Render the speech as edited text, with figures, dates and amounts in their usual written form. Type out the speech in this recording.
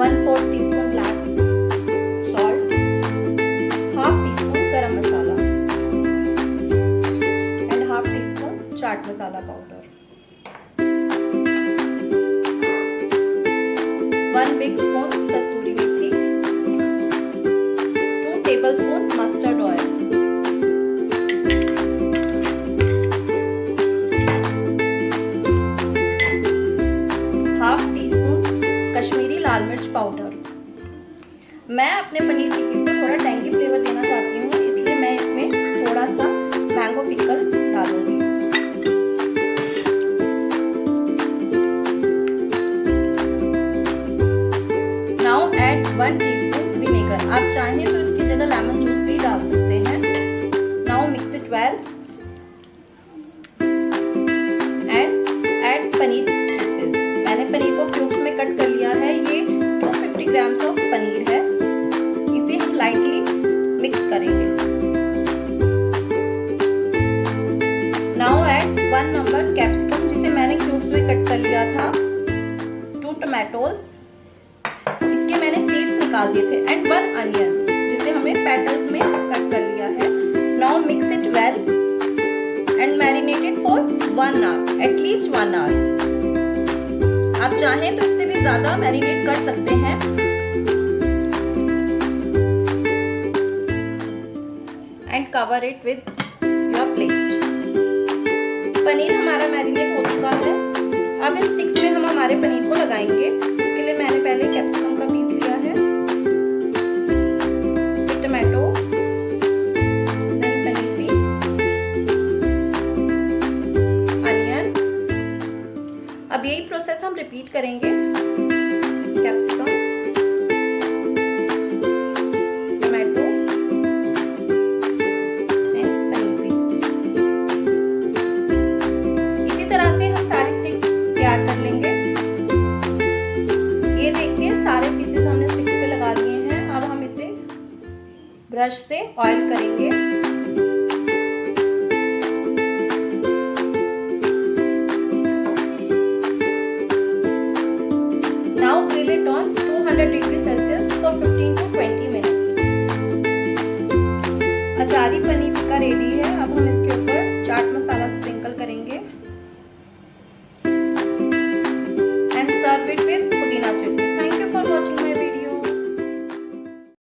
1/4 teaspoon black salt, half teaspoon garam masala and half teaspoon chaat masala powder, 1 big spoon kasturi methi, 2 tablespoon mustard oil, half teaspoon Kashmiri lal mirch powder. मैं अपने पनीर टिक्की को थोड़ा tangy flavour देना चाहती हूँ, इसलिए मैं इसमें थोड़ा सा मैंगो पिकल डालूंगी। Now add 1 teaspoon vinegar. आप चाहें तो इसकी जगह लेमन जूस भी डाल सकते हैं। Now mix it well and add paneer pieces. मैंने पनीर को क्यूब्स में कट कर लिया है। ये 250 ग्राम्स ऑफ पनीर है। इसे हम लाइटली मिक्स करेंगे। नाउ ऐड 1 नंबर कैप्सिकम, जिसे मैंने क्यूब्स में कट कर लिया था, 2 टोमेटोज, इसके मैंने सीड्स निकाल दिए थे, एंड 1 अनियन, जिसे हमें पेटल्स में कट कर लिया है। Now mix it well and marinate it for 1 hour, at least 1 hour. आप चाहें तो इससे भी ज्यादा मैरिनेट कर सकते हैं। And cover it with your plate. Paneer हमारा मैरिनेट हो चुका है। अब इन स्टिक्स में हम हमारे पनीर को लगाएंगे। इसके लिए मैंने पहले कैप्सिकम का पीस लिया है, tomato, then paneer piece, onion. अब यही प्रोसेस हम रिपीट करेंगे। Capsicum, tomato and paneer piece. इसी तरह से हम सारी स्टिक्स तैयार कर लेंगे। ये देखिए सारे पीसेस हमने स्टिक्स पे लगा लिए हैं। अब हम इसे ब्रश से ऑयल करेंगे। Now grill it on 200 degree Celsius for 15 to 20 minutes. Achari paneer tikka ready है। अब